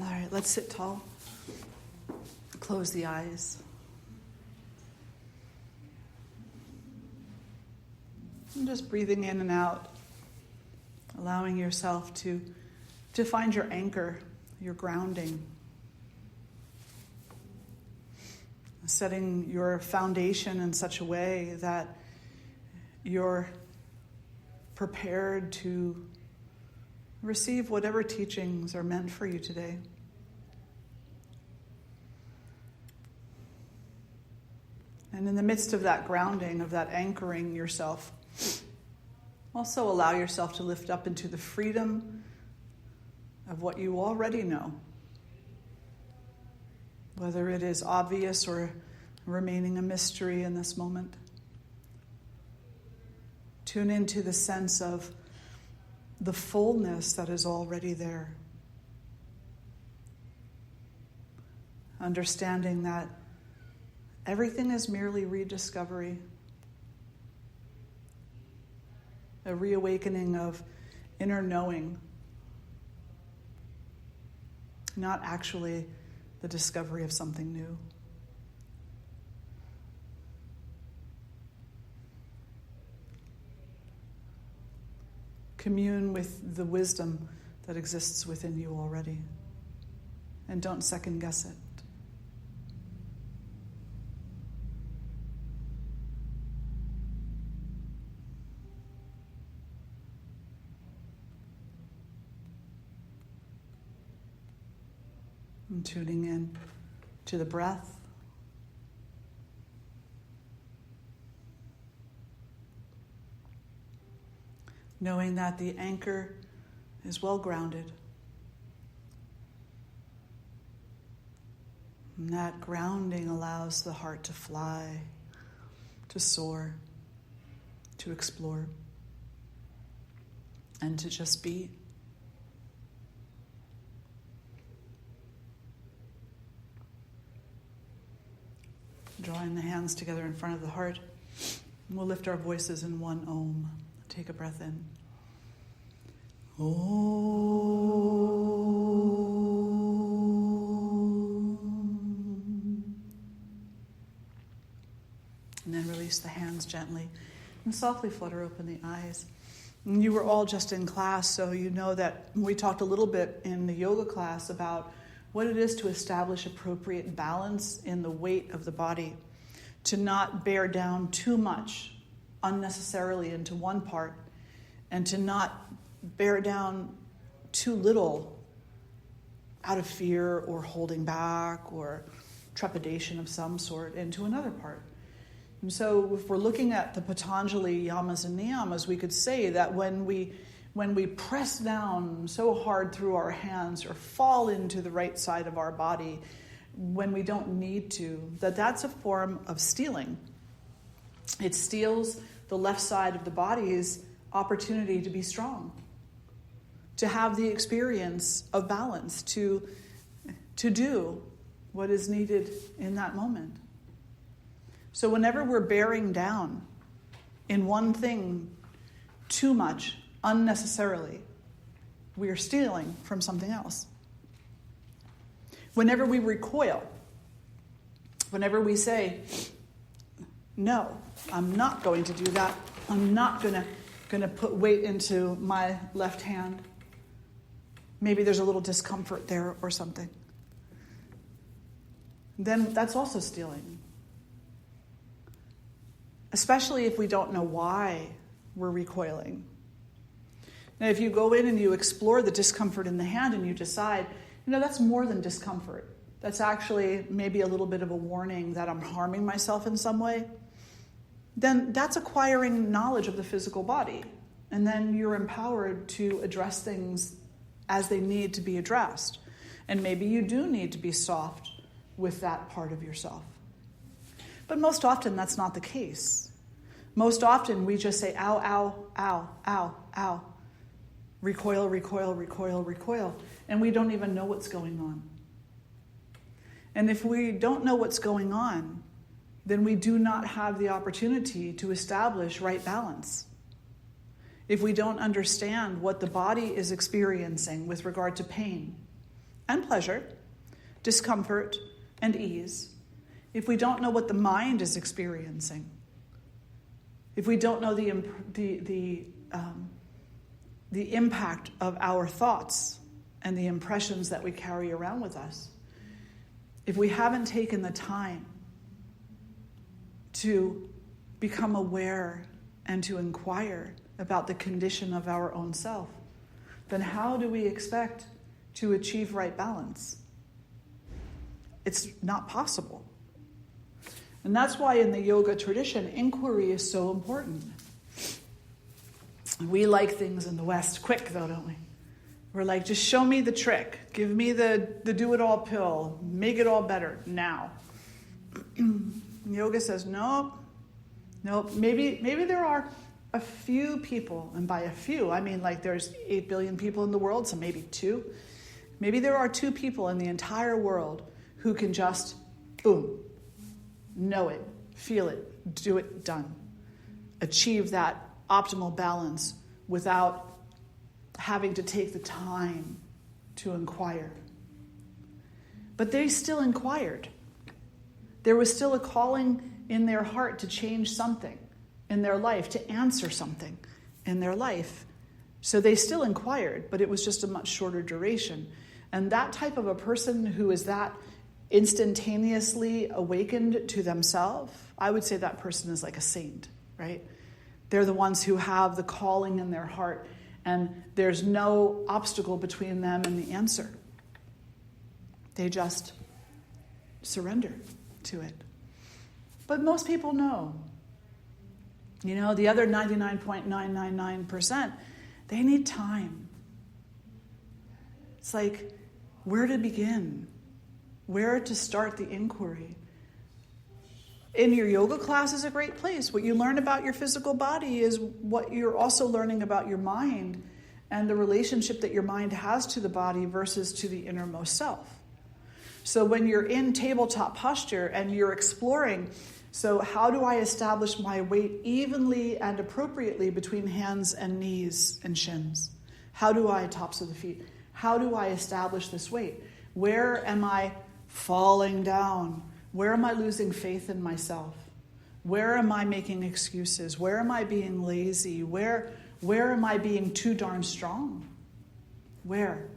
All right, let's sit tall. Close the eyes. And just breathing in and out, allowing yourself to find your anchor, your grounding. Setting your foundation in such a way that you're prepared to receive whatever teachings are meant for you today. And in the midst of that grounding, of that anchoring yourself, also allow yourself to lift up into the freedom of what you already know. Whether it is obvious or remaining a mystery in this moment. Tune into the sense of the fullness that is already there. Understanding that everything is merely rediscovery, a reawakening of inner knowing, not actually the discovery of something new. Commune with the wisdom that exists within you already, and don't second guess it. And tuning in to the breath. Knowing that the anchor is well grounded. And that grounding allows the heart to fly, to soar, to explore, and to just be. Drawing the hands together in front of the heart. And we'll lift our voices in one Om. Take a breath in. Om. And then release the hands gently and softly flutter open the eyes. And you were all just in class, so you know that we talked a little bit in the yoga class about what it is to establish appropriate balance in the weight of the body, to not bear down too much unnecessarily into one part, and to not bear down too little out of fear or holding back or trepidation of some sort into another part. And so if we're looking at the Patanjali yamas and niyamas, we could say that when we press down so hard through our hands or fall into the right side of our body when we don't need to, that's a form of stealing. It steals the left side of the body's opportunity to be strong, to have the experience of balance, to do what is needed in that moment. So whenever we're bearing down in one thing too much, unnecessarily, we are stealing from something else. Whenever we recoil, whenever we say, no, I'm not going to do that, I'm not going to put weight into my left hand, maybe there's a little discomfort there or something, then that's also stealing. Especially if we don't know why we're recoiling. Now, if you go in and you explore the discomfort in the hand and you decide, that's more than discomfort. That's actually maybe a little bit of a warning that I'm harming myself in some way. Then that's acquiring knowledge of the physical body. And then you're empowered to address things as they need to be addressed. And maybe you do need to be soft with that part of yourself. But most often that's not the case. Most often we just say, ow, ow, ow, ow, ow. Recoil, recoil, recoil, recoil. And we don't even know what's going on. And if we don't know what's going on, then we do not have the opportunity to establish right balance. If we don't understand what the body is experiencing with regard to pain, and pleasure, discomfort and ease, if we don't know what the mind is experiencing, if we don't know the impact of our thoughts and the impressions that we carry around with us, if we haven't taken the time to become aware and to inquire about the condition of our own self, then how do we expect to achieve right balance? It's not possible. And that's why in the yoga tradition, inquiry is so important. We like things in the West quick, though, don't we? We're like, just show me the trick. Give me the do-it-all pill. Make it all better now. Yoga says, nope. Maybe there are a few people, and by a few, I mean like there's 8 billion people in the world, so maybe 2. Maybe there are 2 people in the entire world who can just, boom, know it, feel it, do it, done. Achieve that optimal balance without having to take the time to inquire. But they still inquired. There was still a calling in their heart to change something in their life, to answer something in their life. So they still inquired, but it was just a much shorter duration. And that type of a person who is that instantaneously awakened to themselves, I would say that person is like a saint, right? They're the ones who have the calling in their heart, and there's no obstacle between them and the answer. They just surrender to it. But most people know. You know, the other 99.999%, they need time. It's like, where to begin? Where to start the inquiry? In your yoga class is a great place. What you learn about your physical body is what you're also learning about your mind and the relationship that your mind has to the body versus to the innermost self. So when you're in tabletop posture and you're exploring, so how do I establish my weight evenly and appropriately between hands and knees and shins? How do I, tops of the feet, how do I establish this weight? Where am I falling down? Where am I losing faith in myself? Where am I making excuses? Where am I being lazy? Where am I being too darn strong? Where?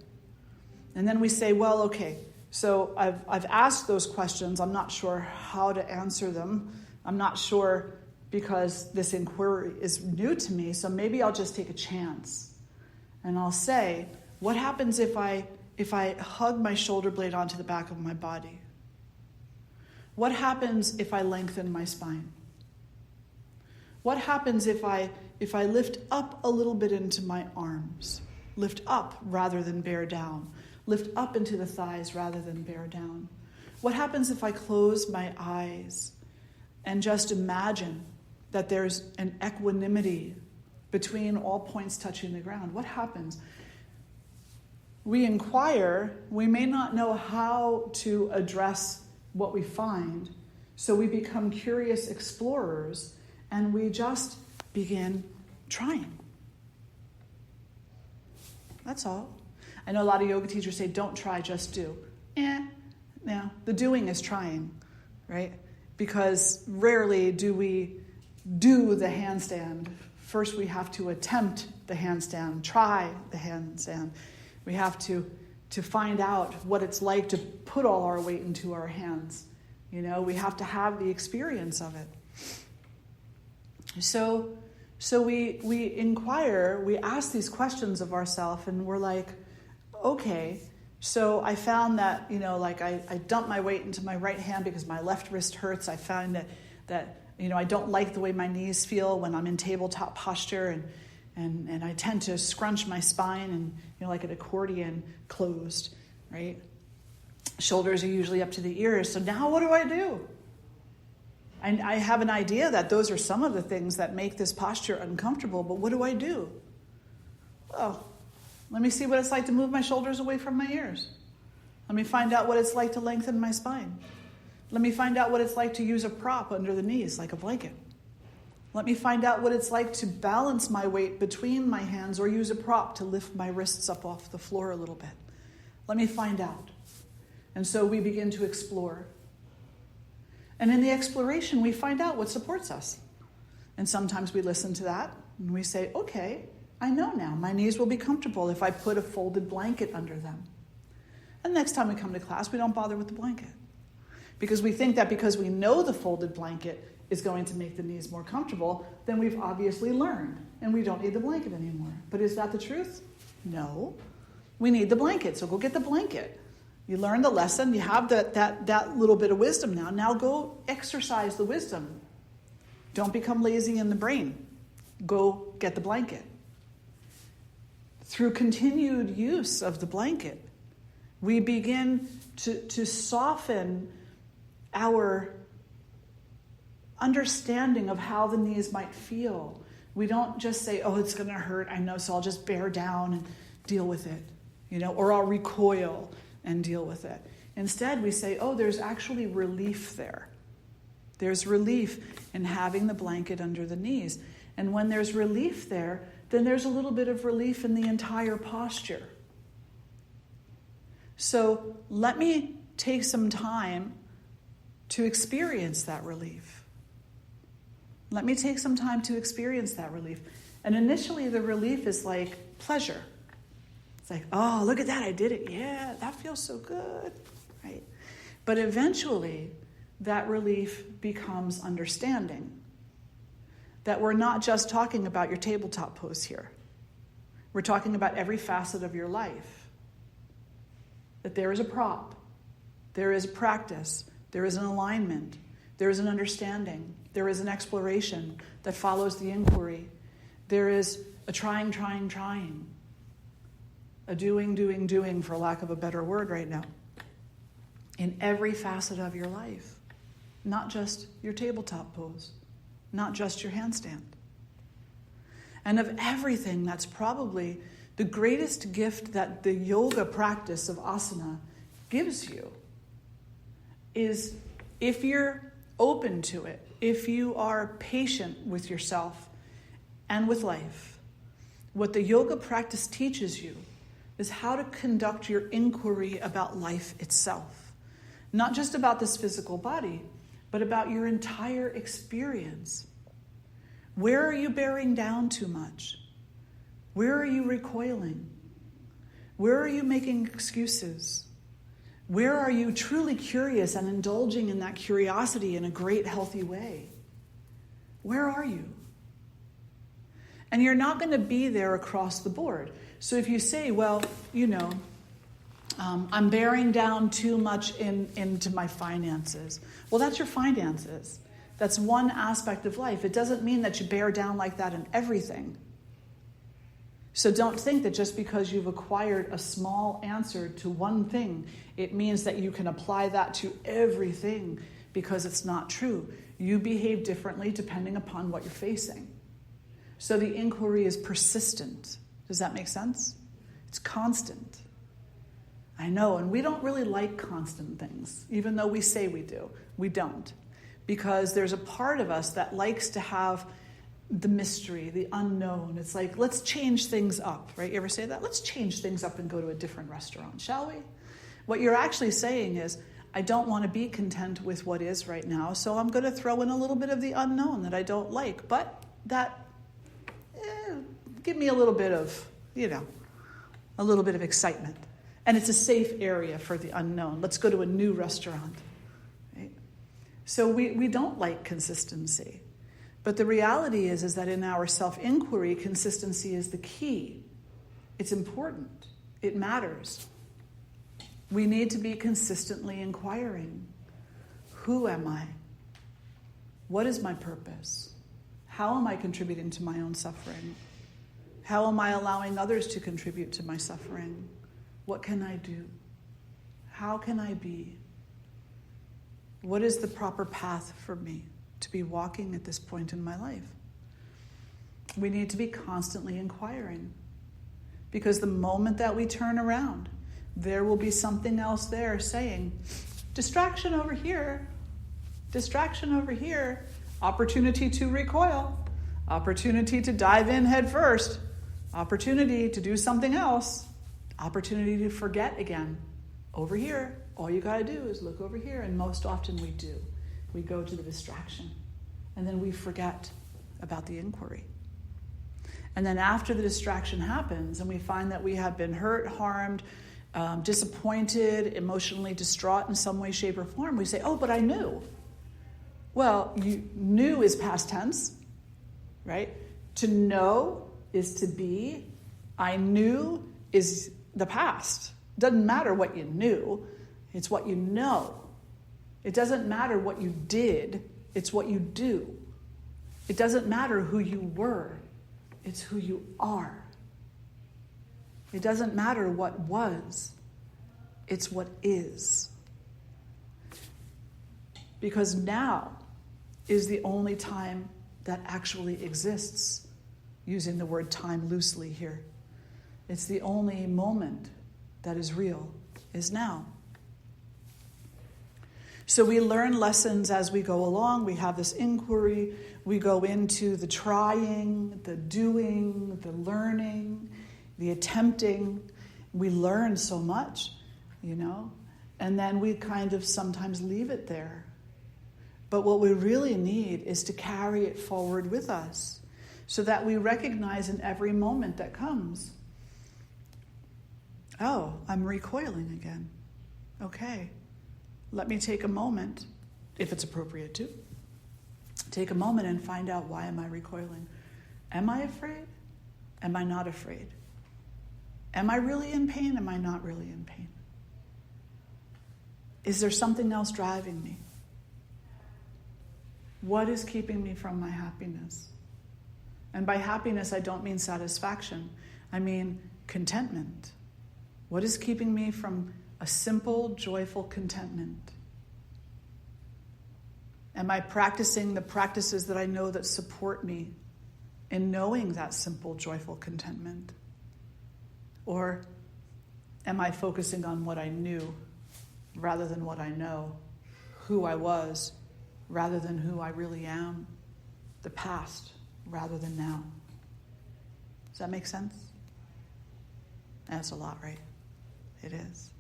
And then we say, well, okay, so I've asked those questions. I'm not sure how to answer them. I'm not sure because this inquiry is new to me, so maybe I'll just take a chance. And I'll say, what happens if I hug my shoulder blade onto the back of my body? What happens if I lengthen my spine? What happens if I lift up a little bit into my arms? Lift up rather than bear down. Lift up into the thighs rather than bear down. What happens if I close my eyes and just imagine that there's an equanimity between all points touching the ground? What happens? We inquire, we may not know how to address what we find, so we become curious explorers and we just begin trying. That's all. I know a lot of yoga teachers say, don't try, just do. No, the doing is trying, right? Because rarely do we do the handstand. First we have to attempt the handstand, try the handstand. We have to find out what it's like to put all our weight into our hands. You know, we have to have the experience of it. So we inquire, we ask these questions of ourselves, and we're like, okay, so I found that, you know, like I dump my weight into my right hand because my left wrist hurts. I found that you know, I don't like the way my knees feel when I'm in tabletop posture, and I tend to scrunch my spine and, you know, like an accordion closed, right? Shoulders are usually up to the ears. So now what do I do? And I have an idea that those are some of the things that make this posture uncomfortable, but what do I do? Well, let me see what it's like to move my shoulders away from my ears. Let me find out what it's like to lengthen my spine. Let me find out what it's like to use a prop under the knees, like a blanket. Let me find out what it's like to balance my weight between my hands or use a prop to lift my wrists up off the floor a little bit. Let me find out. And so we begin to explore. And in the exploration, we find out what supports us. And sometimes we listen to that and we say, okay, I know now. My knees will be comfortable if I put a folded blanket under them. And next time we come to class, we don't bother with the blanket. Because we think that because we know the folded blanket is going to make the knees more comfortable, then we've obviously learned and we don't need the blanket anymore. But is that the truth? No. We need the blanket, so go get the blanket. You learn the lesson, you have that little bit of wisdom now. Now go exercise the wisdom. Don't become lazy in the brain. Go get the blanket. Through continued use of the blanket, we begin to soften our understanding of how the knees might feel. We don't just say, oh, it's going to hurt, I know, so I'll just bear down and deal with it, or I'll recoil and deal with it. Instead, we say, oh, there's actually relief there. There's relief in having the blanket under the knees. And when there's relief there, then there's a little bit of relief in the entire posture. So let me take some time to experience that relief. Let me take some time to experience that relief. And initially the relief is like pleasure. It's like, oh, look at that, I did it. Yeah, that feels so good, right? But eventually that relief becomes understanding. That we're not just talking about your tabletop pose here. We're talking about every facet of your life. That there is a prop, there is a practice, there is an alignment, there is an understanding, there is an exploration that follows the inquiry. There is a trying, a doing, for lack of a better word right now. In every facet of your life, not just your tabletop pose, not just your handstand. And of everything, that's probably the greatest gift that the yoga practice of asana gives you is if you're open to it, if you are patient with yourself and with life, what the yoga practice teaches you is how to conduct your inquiry about life itself. Not just about this physical body, but about your entire experience. Where are you bearing down too much? Where are you recoiling? Where are you making excuses? Where are you truly curious and indulging in that curiosity in a great, healthy way? Where are you? And you're not going to be there across the board. So if you say, well, I'm bearing down too much into my finances. Well, that's your finances. That's one aspect of life. It doesn't mean that you bear down like that in everything. So don't think that just because you've acquired a small answer to one thing, it means that you can apply that to everything, because it's not true. You behave differently depending upon what you're facing. So the inquiry is persistent. Does that make sense? It's constant. I know, and we don't really like constant things, even though we say we do. We don't. Because there's a part of us that likes to have the mystery, the unknown. It's like, let's change things up, right? You ever say that? Let's change things up and go to a different restaurant, shall we? What you're actually saying is, I don't want to be content with what is right now, so I'm going to throw in a little bit of the unknown that I don't like, but that, give me a little bit of, a little bit of excitement. And it's a safe area for the unknown. Let's go to a new restaurant, right? So we don't like consistency. But the reality is that in our self-inquiry, consistency is the key. It's important. It matters. We need to be consistently inquiring. Who am I? What is my purpose? How am I contributing to my own suffering? How am I allowing others to contribute to my suffering? What can I do? How can I be? What is the proper path for me to be walking at this point in my life? We need to be constantly inquiring, because the moment that we turn around, there will be something else there saying, distraction over here, opportunity to recoil, opportunity to dive in head first, opportunity to do something else. Opportunity to forget again. Over here, all you got to do is look over here, and most often we do. We go to the distraction, and then we forget about the inquiry. And then after the distraction happens, and we find that we have been hurt, harmed, disappointed, emotionally distraught in some way, shape, or form, we say, oh, but I knew. Well, you knew is past tense, right? To know is to be. I knew is the past. Doesn't matter what you knew, it's what you know. It doesn't matter what you did, it's what you do. It doesn't matter who you were, it's who you are. It doesn't matter what was, it's what is. Because now is the only time that actually exists, using the word time loosely here. It's the only moment that is real, is now. So we learn lessons as we go along. We have this inquiry. We go into the trying, the doing, the learning, the attempting. We learn so much, and then we kind of sometimes leave it there. But what we really need is to carry it forward with us so that we recognize in every moment that comes, oh, I'm recoiling again. Okay. Let me take a moment, if it's appropriate to, take a moment and find out, why am I recoiling? Am I afraid? Am I not afraid? Am I really in pain? Am I not really in pain? Is there something else driving me? What is keeping me from my happiness? And by happiness, I don't mean satisfaction. I mean contentment. What is keeping me from a simple, joyful contentment? Am I practicing the practices that I know that support me in knowing that simple, joyful contentment? Or am I focusing on what I knew rather than what I know, who I was rather than who I really am, the past rather than now? Does that make sense? That's a lot, right? It is.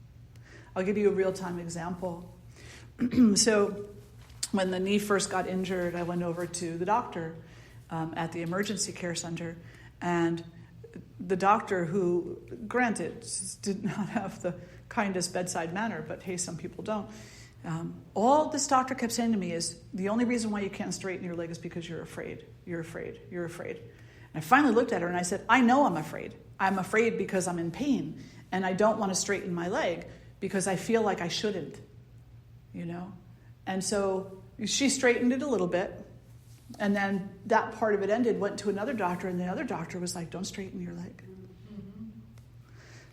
I'll give you a real-time example. So when the knee first got injured, I went over to the doctor at the emergency care center, and the doctor, who, granted, did not have the kindest bedside manner, but hey, some people don't. All this doctor kept saying to me is, the only reason why you can't straighten your leg is because you're afraid. You're afraid. You're afraid. And I finally looked at her and I said, I know I'm afraid. I'm afraid because I'm in pain, and I don't want to straighten my leg because I feel like I shouldn't, And so she straightened it a little bit, and then that part of it ended, went to another doctor, and the other doctor was like, don't straighten your leg. Mm-hmm.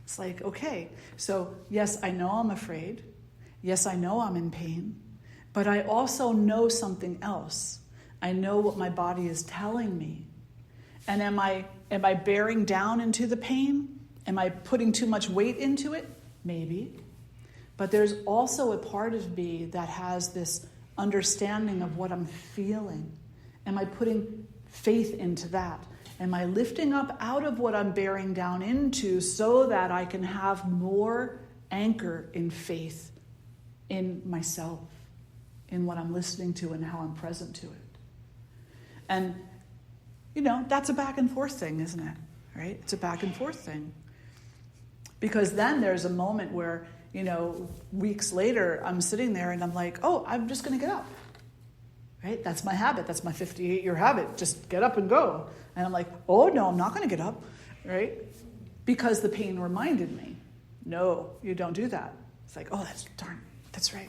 It's like, okay, so yes, I know I'm afraid. Yes, I know I'm in pain, but I also know something else. I know what my body is telling me. And am I bearing down into the pain? Am I putting too much weight into it? Maybe. But there's also a part of me that has this understanding of what I'm feeling. Am I putting faith into that? Am I lifting up out of what I'm bearing down into so that I can have more anchor in faith in myself, in what I'm listening to and how I'm present to it? And, that's a back and forth thing, isn't it? Right? It's a back and forth thing. Because then there's a moment where, weeks later, I'm sitting there and I'm like, oh, I'm just going to get up. Right? That's my habit. That's my 58-year habit. Just get up and go. And I'm like, oh, no, I'm not going to get up. Right? Because the pain reminded me. No, you don't do that. It's like, oh, that's right.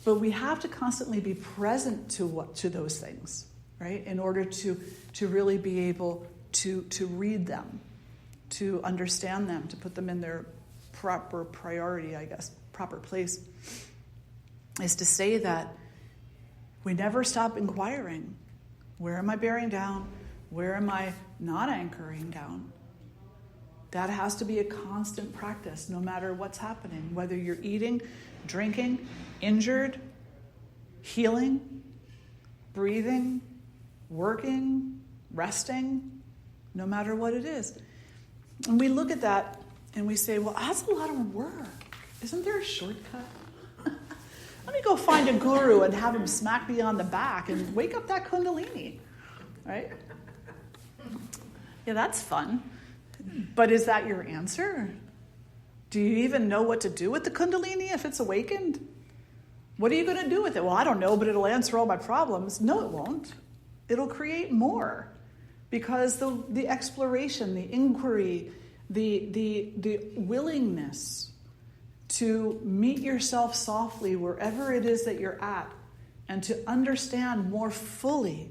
But we have to constantly be present to those things, right? In order to really be able to read them, to understand them, to put them in their proper priority, I guess, proper place, is to say that we never stop inquiring. Where am I bearing down? Where am I not anchoring down? That has to be a constant practice, no matter what's happening, whether you're eating, drinking, injured, healing, breathing, working, resting, no matter what it is. And we look at that And we say, well, that's a lot of work. Isn't there a shortcut? Let me go find a guru and have him smack me on the back and wake up that Kundalini, right? Yeah, that's fun. But is that your answer? Do you even know what to do with the Kundalini if it's awakened? What are you going to do with it? Well, I don't know, but it'll answer all my problems. No, it won't. It'll create more. Because the exploration, the inquiry, the willingness to meet yourself softly wherever it is that you're at and to understand more fully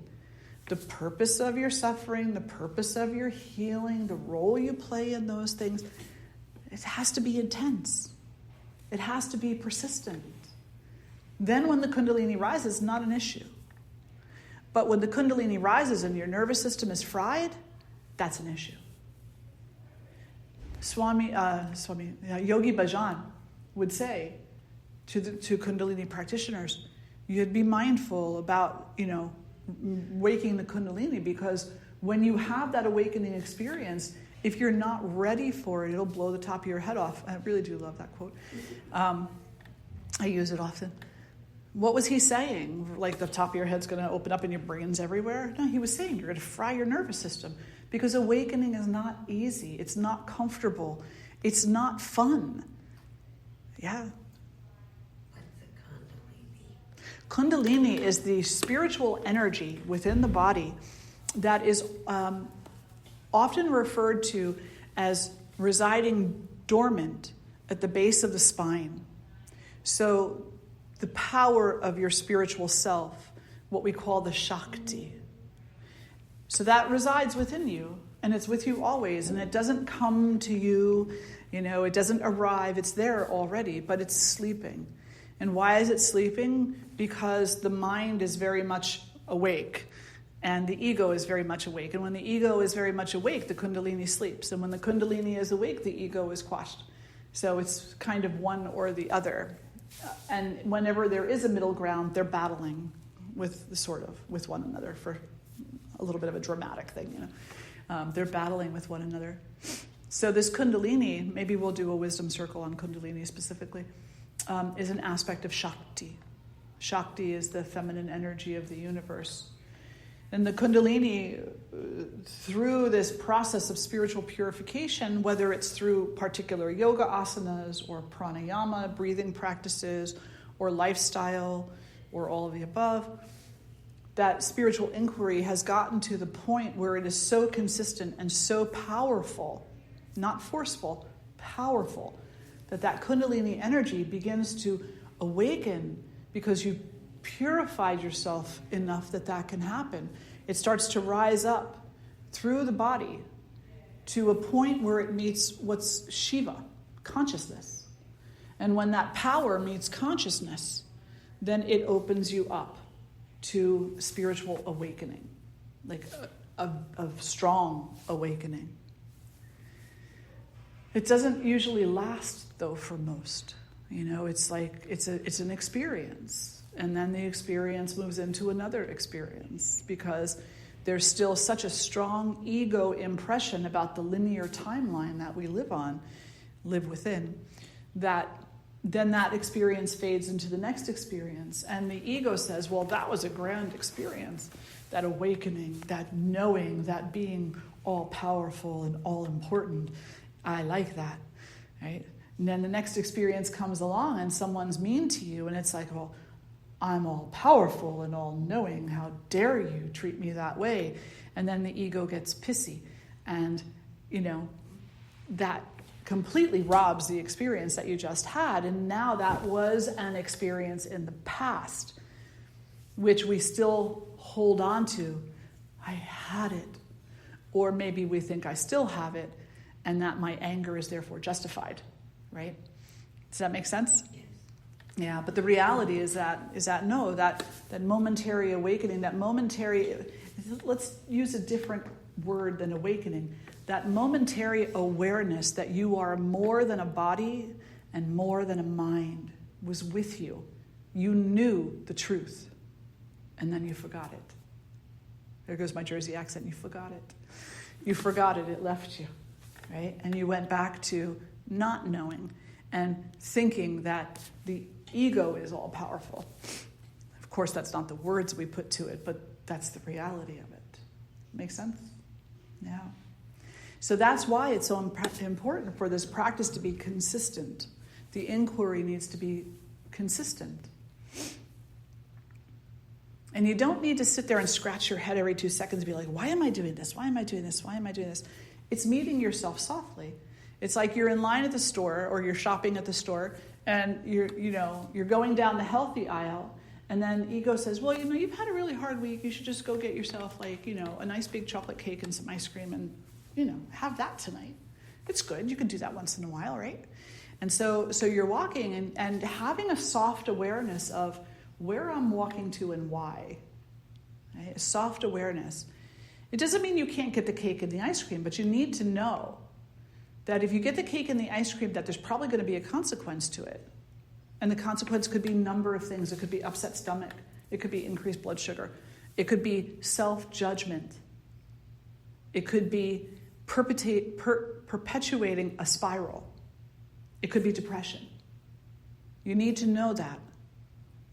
the purpose of your suffering, the purpose of your healing, the role you play in those things, it has to be intense. It has to be persistent. Then when the Kundalini rises, it's not an issue. But when the Kundalini rises and your nervous system is fried, that's an issue. Yogi Bhajan would say to Kundalini practitioners, you'd be mindful about, waking the Kundalini, because when you have that awakening experience, if you're not ready for it, it'll blow the top of your head off. I really do love that quote. I use it often. What was he saying? Like the top of your head's going to open up and your brain's everywhere? No, he was saying you're going to fry your nervous system, because awakening is not easy. It's not comfortable. It's not fun. Yeah. What's a Kundalini? Kundalini is the spiritual energy within the body that is often referred to as residing dormant at the base of the spine. So the power of your spiritual self, what we call the Shakti. So that resides within you, and it's with you always, and it doesn't come to you, it doesn't arrive, it's there already, but it's sleeping. And why is it sleeping? Because the mind is very much awake, and the ego is very much awake. And when the ego is very much awake, the Kundalini sleeps. And when the Kundalini is awake, the ego is quashed. So it's kind of one or the other. And whenever there is a middle ground, they're battling with one another for a little bit of a dramatic thing, They're battling with one another. So this Kundalini, maybe we'll do a wisdom circle on Kundalini specifically, is an aspect of Shakti. Shakti is the feminine energy of the universe. And the Kundalini, through this process of spiritual purification, whether it's through particular yoga asanas or pranayama, breathing practices, or lifestyle, or all of the above, that spiritual inquiry has gotten to the point where it is so consistent and so powerful, not forceful, powerful, that Kundalini energy begins to awaken because you purified yourself enough that can happen. It starts to rise up through the body to a point where it meets what's Shiva, consciousness. And when that power meets consciousness, then it opens you up to spiritual awakening, like a strong awakening. It doesn't usually last, though, for most. It's like it's an experience. And then the experience moves into another experience, because there's still such a strong ego impression about the linear timeline that we live within, that then that experience fades into the next experience. And the ego says, well, that was a grand experience, that awakening, that knowing, that being all powerful and all important. I like that, right? And then the next experience comes along and someone's mean to you, and it's like, well, I'm all powerful and all knowing. How dare you treat me that way? And then the ego gets pissy. And, that completely robs the experience that you just had. And now that was an experience in the past, which we still hold on to. I had it. Or maybe we think I still have it, and that my anger is therefore justified, right? Does that make sense? Yeah, but the reality is that momentary awakening, let's use a different word than awakening, that momentary awareness that you are more than a body and more than a mind was with you. You knew the truth, and then you forgot it. There goes my Jersey accent, you forgot it. You forgot it, it left you, right? And you went back to not knowing, and thinking that the ego is all powerful. Of course, that's not the words we put to it, but that's the reality of it. Make sense? Yeah. So that's why it's so important for this practice to be consistent. The inquiry needs to be consistent. And you don't need to sit there and scratch your head every 2 seconds and be like, why am I doing this? Why am I doing this? Why am I doing this? It's meeting yourself softly. It's like you're in line at the store, or you're shopping at the store, and you're going down the healthy aisle, and then ego says, well, you've had a really hard week. You should just go get yourself a nice big chocolate cake and some ice cream and, have that tonight. It's good. You can do that once in a while, right? And so you're walking and having a soft awareness of where I'm walking to and why. Right? A soft awareness. It doesn't mean you can't get the cake and the ice cream, but you need to know that if you get the cake and the ice cream, that there's probably going to be a consequence to it. And the consequence could be a number of things. It could be upset stomach. It could be increased blood sugar. It could be self-judgment. It could be perpetuating a spiral. It could be depression. You need to know that.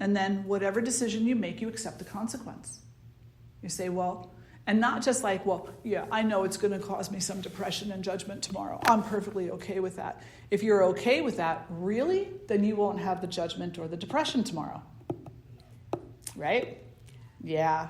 And then whatever decision you make, you accept the consequence. You say, and not just like, I know it's going to cause me some depression and judgment tomorrow. I'm perfectly okay with that. If you're okay with that, really, then you won't have the judgment or the depression tomorrow. Right? Yeah.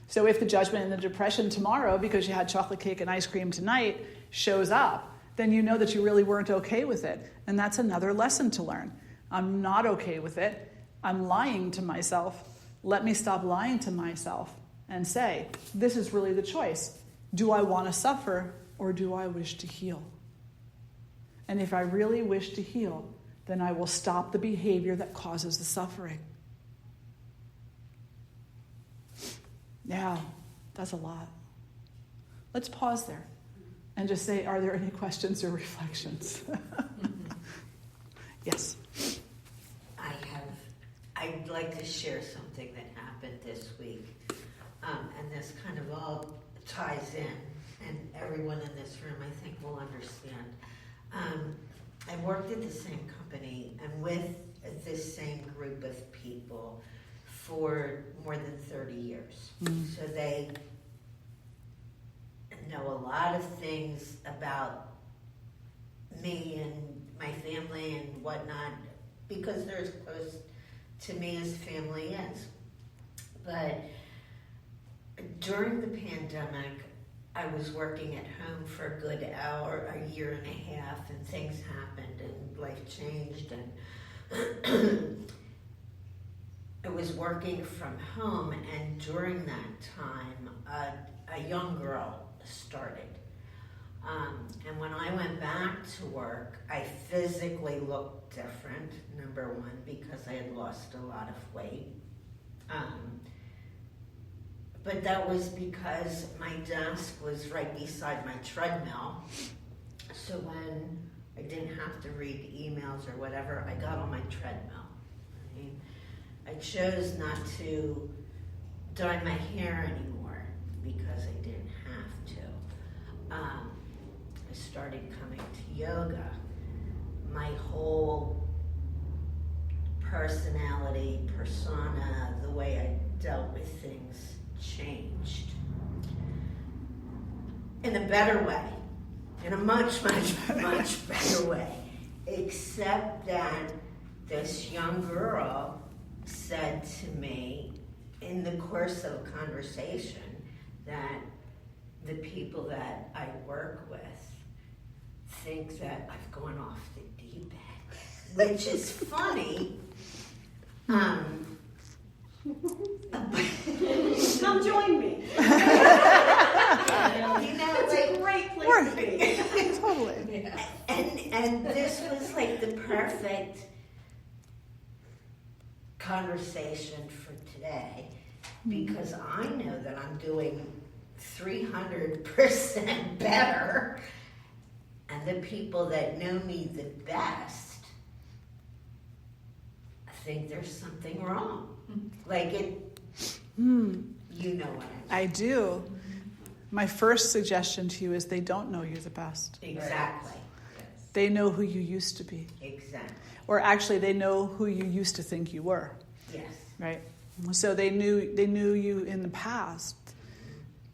So if the judgment and the depression tomorrow, because you had chocolate cake and ice cream tonight, shows up, then you know that you really weren't okay with it. And that's another lesson to learn. I'm not okay with it. I'm lying to myself. Let me stop lying to myself and say, this is really the choice. Do I want to suffer, or do I wish to heal? And if I really wish to heal, then I will stop the behavior that causes the suffering. Yeah, that's a lot. Let's pause there and just say, are there any questions or reflections? Yes. I'd like to share something that happened this week. And this kind of all ties in, and everyone in this room, I think, will understand. I worked at the same company and with this same group of people for more than 30 years. Mm. So they know a lot of things about me and my family and whatnot, because they're as close to me as family is. But during the pandemic, I was working at home for a good a year and a half, and things happened and life changed, and I was working from home, and during that time, a young girl started. And when I went back to work, I physically looked different, number one, because I had lost a lot of weight. But that was because my desk was right beside my treadmill. So when I didn't have to read emails or whatever, I got on my treadmill. Right? I chose not to dye my hair anymore because I didn't have to. I started coming to yoga. My whole personality, persona, the way I dealt with things changed in a better way, in a much better way, except that this young girl said to me in the course of a conversation that the people that I work with think that I've gone off the deep end, which is funny. Come join me. It's a great place to be. Totally. Yeah. And this was like the perfect conversation for today, because I know that I'm doing 300% better, and the people that know me the best think there's something wrong. Like it, you know what I do. My first suggestion to you is they don't know you the best. Exactly. Yes. They know who you used to be. Exactly. Or actually, they know who you used to think you were. Yes. Right? So they knew you in the past.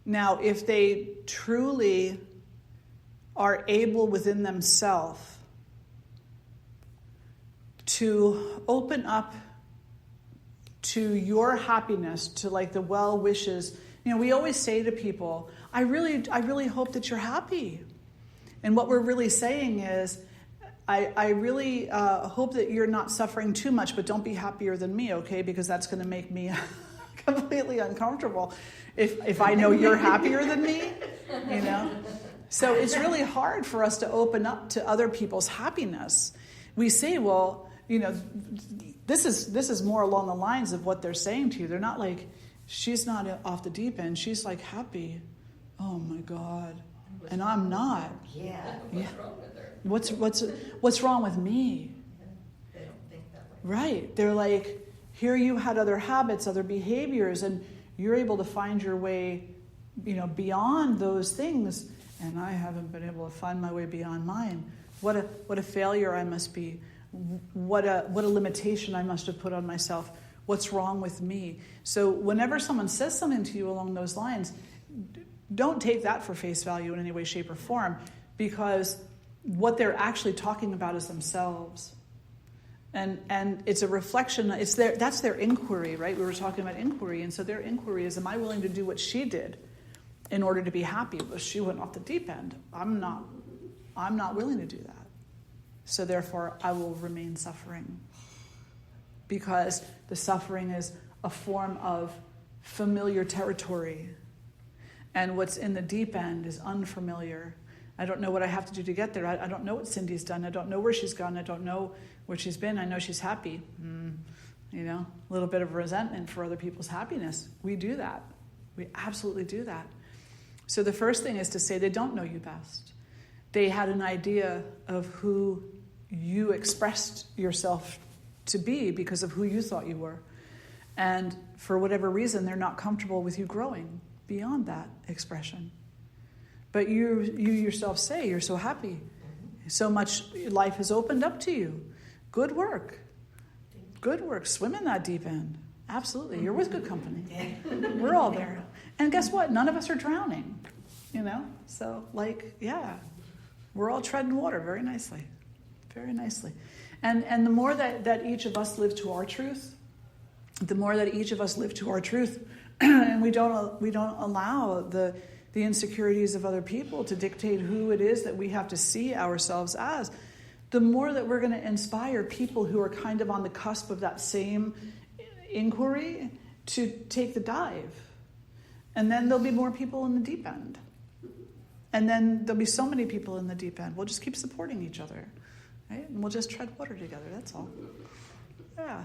Now, if they truly are able within themselves to open up to your happiness, to like the well wishes, we always say to people, I really hope that you're happy. And what we're really saying is, I really hope that you're not suffering too much, but don't be happier than me, okay? Because that's going to make me completely uncomfortable if I know you're happier than me, So it's really hard for us to open up to other people's happiness. We say, well, this is more along the lines of what they're saying to you. They're not like, she's not off the deep end. She's like happy. Oh my God. And I'm not. Yeah. What's wrong with her? What's wrong with me? They don't think that way. Right. They're like, here you had other habits, other behaviors, and you're able to find your way, beyond those things. And I haven't been able to find my way beyond mine. What a failure I must be. What a limitation I must have put on myself. What's wrong with me? So whenever someone says something to you along those lines, don't take that for face value in any way, shape, or form, because what they're actually talking about is themselves. And it's a reflection, that's their inquiry, right? We were talking about inquiry, and so their inquiry is, am I willing to do what she did in order to be happy? Well, she went off the deep end. I'm not willing to do that. So therefore, I will remain suffering. Because the suffering is a form of familiar territory. And what's in the deep end is unfamiliar. I don't know what I have to do to get there. I don't know what Cindy's done. I don't know where she's gone. I don't know where she's been. I know she's happy. A little bit of resentment for other people's happiness. We do that. We absolutely do that. So the first thing is to say they don't know you best. They had an idea of who you expressed yourself to be because of who you thought you were. And for whatever reason, they're not comfortable with you growing beyond that expression. But you yourself say you're so happy. So much life has opened up to you. Good work. Good work. Swim in that deep end. Absolutely. You're with good company. We're all there. And guess what? None of us are drowning. So we're all treading water very nicely. Very nicely. And the more that each of us live to our truth, and we don't allow the insecurities of other people to dictate who it is that we have to see ourselves as, the more that we're going to inspire people who are kind of on the cusp of that same inquiry to take the dive. And then there'll be more people in the deep end. And then there'll be so many people in the deep end. We'll just keep supporting each other, right? And we'll just tread water together, that's all. Yeah.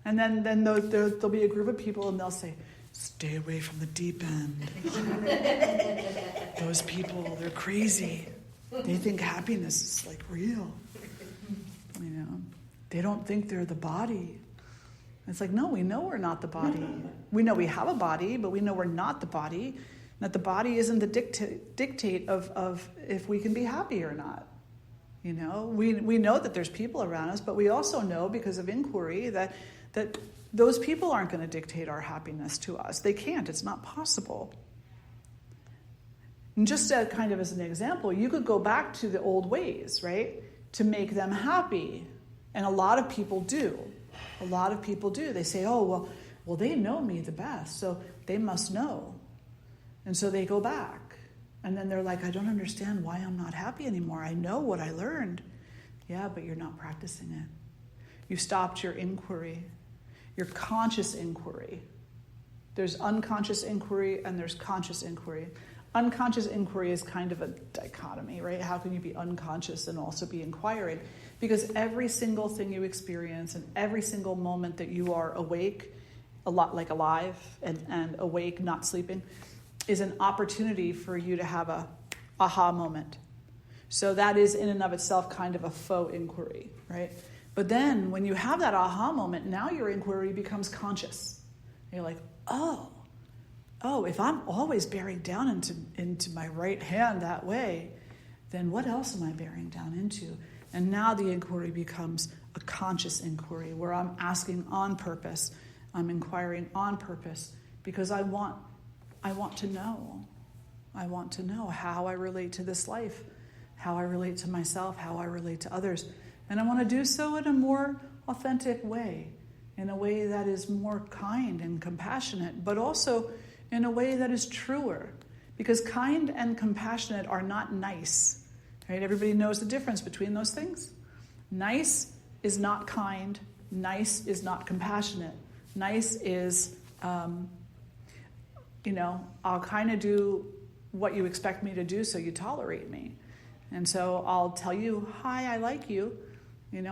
And then there'll be a group of people and they'll say, stay away from the deep end. Those people, they're crazy. They think happiness is like real. They don't think they're the body. It's like, no, we know we're not the body. We know we have a body, but we know we're not the body. That the body isn't the dictate of if we can be happy or not. We know that there's people around us, but we also know because of inquiry that those people aren't going to dictate our happiness to us. They can't. It's not possible. And just kind of as an example, you could go back to the old ways, right, to make them happy. And a lot of people do. They say, oh, well, they know me the best, so they must know. And so they go back. And then they're like, I don't understand why I'm not happy anymore. I know what I learned. Yeah, but you're not practicing it. You stopped your inquiry, your conscious inquiry. There's unconscious inquiry and there's conscious inquiry. Unconscious inquiry is kind of a dichotomy, right? How can you be unconscious and also be inquiring? Because every single thing you experience and every single moment that you are awake, a lot like alive and awake, not sleeping, is an opportunity for you to have a aha moment. So that is in and of itself kind of a faux inquiry, right? But then when you have that aha moment, now your inquiry becomes conscious. You're like, oh, if I'm always bearing down into my right hand that way, then what else am I bearing down into? And now the inquiry becomes a conscious inquiry where I'm asking on purpose, I'm inquiring on purpose, because I want to know. I want to know how I relate to this life, how I relate to myself, how I relate to others. And I want to do so in a more authentic way, in a way that is more kind and compassionate, but also in a way that is truer. Because kind and compassionate are not nice. Right? Everybody knows the difference between those things. Nice is not kind. Nice is not compassionate. Nice is, I'll kind of do what you expect me to do so you tolerate me. And so I'll tell you, hi, I like you.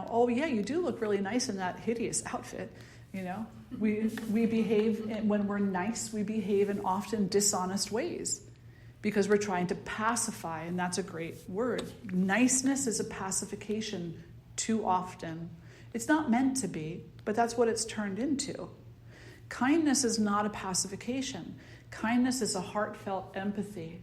Oh yeah, you do look really nice in that hideous outfit. We behave, when we're nice, we behave in often dishonest ways because we're trying to pacify, and that's a great word. Niceness is a pacification too often. It's not meant to be, but that's what it's turned into. Kindness is not a pacification. Kindness is a heartfelt empathy.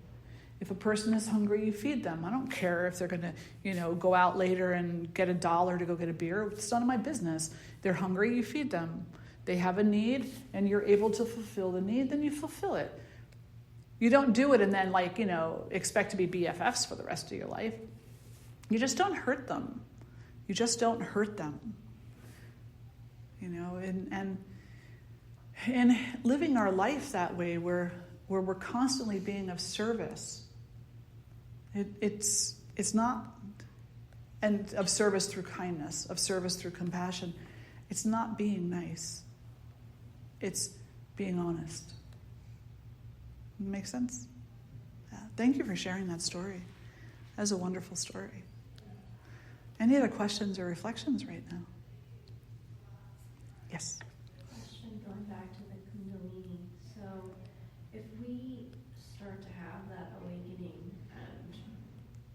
If a person is hungry, you feed them. I don't care if they're going to, go out later and get $1 to go get a beer. It's none of my business. They're hungry, you feed them. They have a need, and you're able to fulfill the need, then you fulfill it. You don't do it and then, expect to be BFFs for the rest of your life. You just don't hurt them. You just don't hurt them. And living our life that way, where we're constantly being of service. It's not, and of service through kindness, of service through compassion. It's not being nice. It's being honest. Make sense? Yeah. Thank you for sharing that story. That's a wonderful story. Any other questions or reflections right now? Yes. Question going back to the Kundalini. So if we start to have that awakening and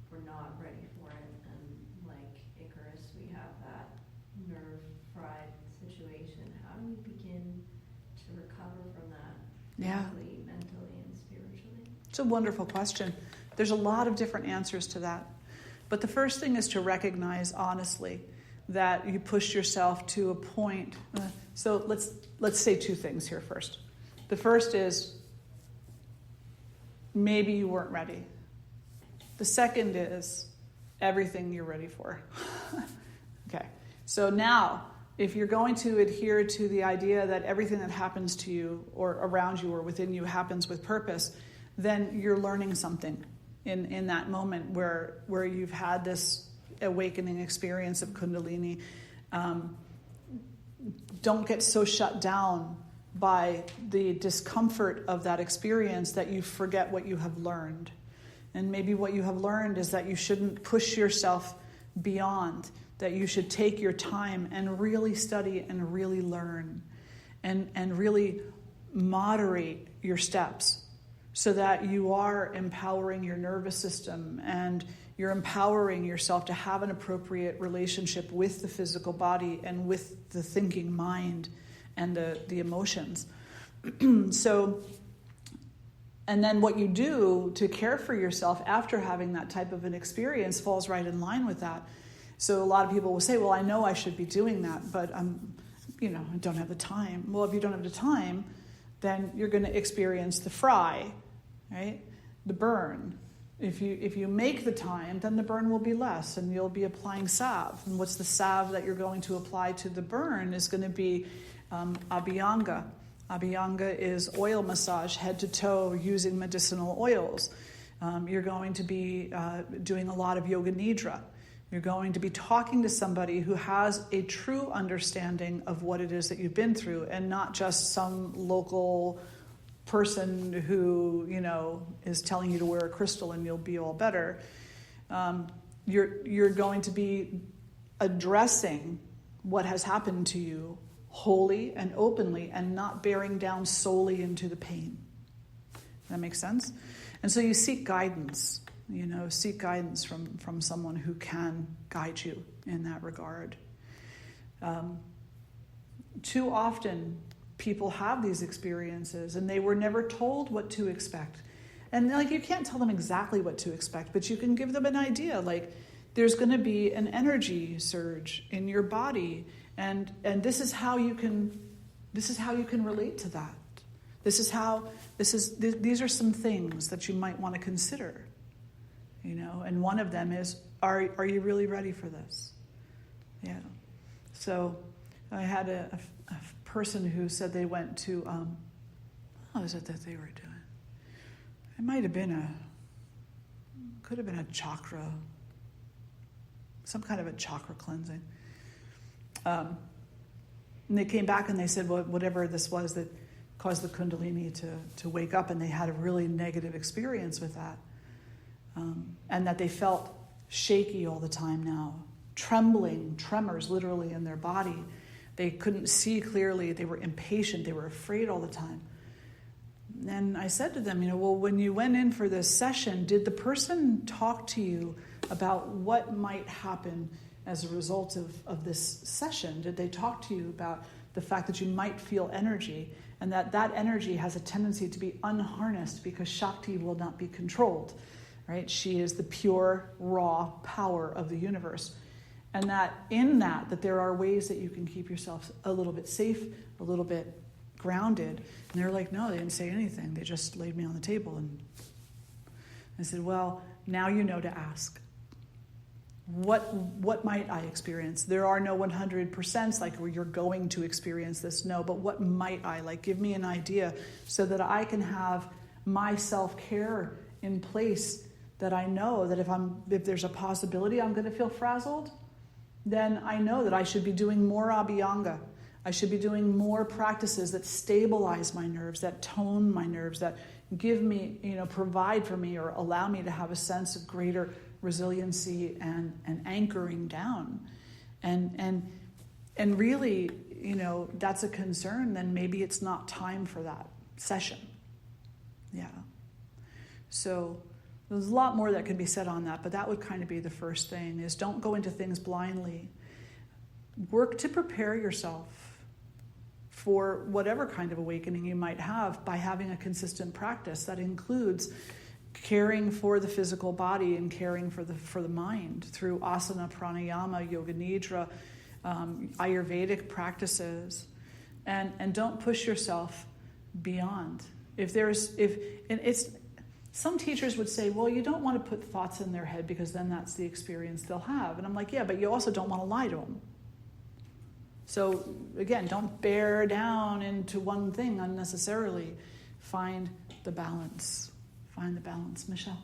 we're not ready for it, and like Icarus, we have that nerve-fried situation, how do we begin to recover from that? Yeah. Mentally and spiritually? It's a wonderful question. There's a lot of different answers to that. But the first thing is to recognize honestly that you pushed yourself to a point. So let's say two things here first. The first is maybe you weren't ready. The second is everything you're ready for. Okay. So now, if you're going to adhere to the idea that everything that happens to you or around you or within you happens with purpose, then you're learning something in that moment where you've had this awakening experience of Kundalini. Don't get so shut down by the discomfort of that experience that you forget what you have learned. And maybe what you have learned is that you shouldn't push yourself beyond, that you should take your time and really study and really learn and really moderate your steps so that you are empowering your nervous system and you're empowering yourself to have an appropriate relationship with the physical body and with the thinking mind and the emotions. So, and then what you do to care for yourself after having that type of an experience falls right in line with that. So a lot of people will say, well, I know I should be doing that, but I don't have the time. Well, if you don't have the time, then you're going to experience the fry, right? The burn. If you make the time, then the burn will be less and you'll be applying salve. And what's the salve that you're going to apply to the burn is going to be Abhyanga. Abhyanga is oil massage head to toe using medicinal oils. You're going to be doing a lot of yoga nidra. You're going to be talking to somebody who has a true understanding of what it is that you've been through and not just some local person who, is telling you to wear a crystal and you'll be all better. You're going to be addressing what has happened to you wholly and openly and not bearing down solely into the pain. That makes sense? And so you seek guidance. Seek guidance from someone who can guide you in that regard. Too often, people have these experiences and they were never told what to expect. And like, you can't tell them exactly what to expect, but you can give them an idea. Like, there's going to be an energy surge in your body, and this is how you can relate to that. These are some things that you might want to consider. And one of them is, are you really ready for this? Yeah. So I had a person who said they went to, what was it that they were doing? It might have been could have been a chakra, some kind of a chakra cleansing. And they came back and they said, well, whatever this was that caused the Kundalini to wake up, and they had a really negative experience with that. And that they felt shaky all the time now, tremors literally in their body. They couldn't see clearly. They were impatient. They were afraid all the time. And I said to them, well, when you went in for this session, did the person talk to you about what might happen as a result of this session? Did they talk to you about the fact that you might feel energy, and that energy has a tendency to be unharnessed because Shakti will not be controlled, right? She is the pure, raw power of the universe. And that in that there are ways that you can keep yourself a little bit safe, a little bit grounded. And they're like, no, they didn't say anything. They just laid me on the table. And I said, well, now you know to ask. What might I experience? There are no 100% like where you're going to experience this. No, but what might I? Like, give me an idea so that I can have my self-care in place, that I know that if there's a possibility I'm going to feel frazzled, then I know that I should be doing more abhyanga. I should be doing more practices that stabilize my nerves, that tone my nerves, that give me, provide for me or allow me to have a sense of greater resiliency and anchoring down. And really, that's a concern, then maybe it's not time for that session. Yeah. So there's a lot more that can be said on that, but that would kind of be the first thing, is don't go into things blindly. Work to prepare yourself for whatever kind of awakening you might have by having a consistent practice that includes caring for the physical body and caring for the mind through asana, pranayama, yoga nidra, Ayurvedic practices, and don't push yourself beyond. Some teachers would say, well, you don't want to put thoughts in their head because then that's the experience they'll have. And I'm like, yeah, but you also don't want to lie to them. So again, don't bear down into one thing unnecessarily. Find the balance. Find the balance. Michelle?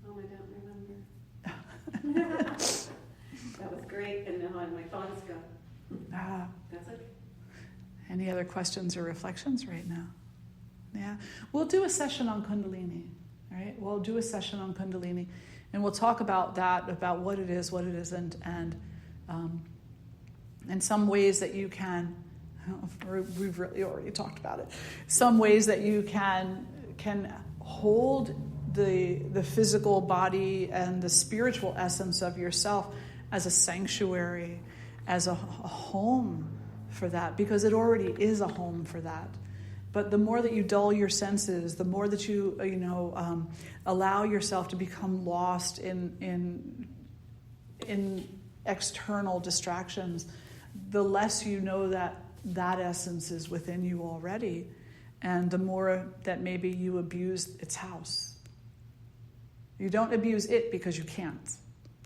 Oh, I don't remember. That was great, and now my phone's gone. That's it. Any other questions or reflections right now? Yeah. We'll do a session on Kundalini, right? We'll do a session on Kundalini, and we'll talk about that, about what it is, what it isn't, and some ways that you can, we've really already talked about it, some ways that you can hold the physical body and the spiritual essence of yourself as a sanctuary, as a home for that, because it already is a home for that. But the more that you dull your senses, the more that you allow yourself to become lost in external distractions, the less you know that essence is within you already, and the more that maybe you abuse its house. You don't abuse it because you can't.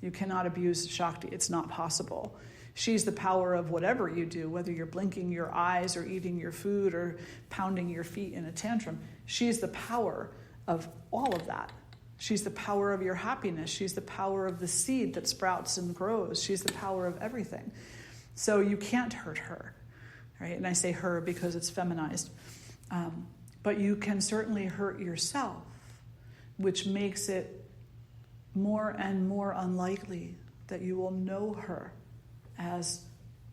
You cannot abuse Shakti. It's not possible. She's the power of whatever you do, whether you're blinking your eyes or eating your food or pounding your feet in a tantrum. She's the power of all of that. She's the power of your happiness. She's the power of the seed that sprouts and grows. She's the power of everything. So you can't hurt her, right? And I say her because it's feminized. But you can certainly hurt yourself, which makes it more and more unlikely that you will know her as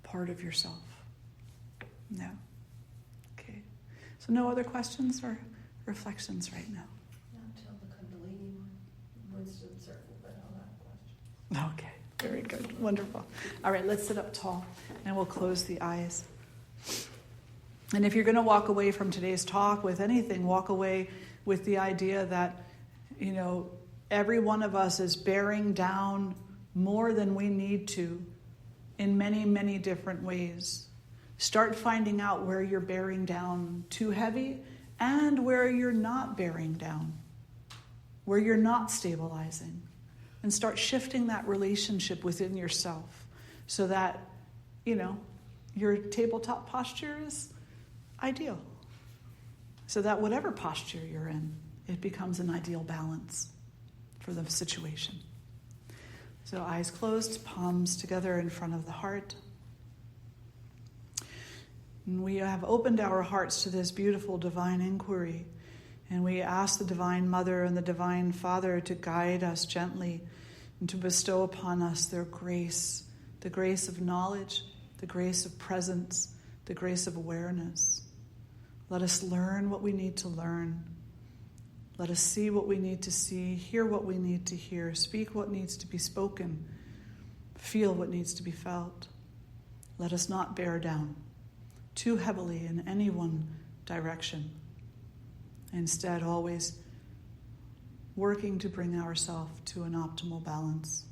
part of yourself. No. Okay. So no other questions or reflections right now? Not until the Kundalini one. Wisdom circle, but I'll have a question. Okay. Very good. Wonderful. All right, let's sit up tall and we'll close the eyes. And if you're going to walk away from today's talk with anything, walk away with the idea that, every one of us is bearing down more than we need to in many, many different ways. Start finding out where you're bearing down too heavy and where you're not bearing down, where you're not stabilizing. And start shifting that relationship within yourself so that, your tabletop posture is ideal. So that whatever posture you're in, it becomes an ideal balance for the situation. So eyes closed, palms together in front of the heart. And we have opened our hearts to this beautiful divine inquiry. And we ask the Divine Mother and the Divine Father to guide us gently and to bestow upon us their grace, the grace of knowledge, the grace of presence, the grace of awareness. Let us learn what we need to learn. Let us see what we need to see, hear what we need to hear, speak what needs to be spoken, feel what needs to be felt. Let us not bear down too heavily in any one direction. Instead, always working to bring ourselves to an optimal balance.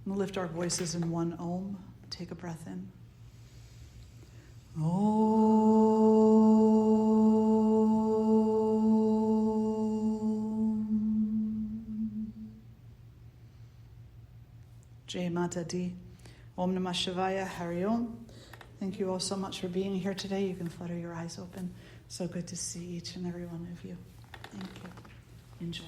We'll lift our voices in one Om. Take a breath in. Om. Jai Mata Di. Om Namah Shivaya. Hari Om. Thank you all so much for being here today. You can flutter your eyes open. So good to see each and every one of you. Thank you. Enjoy.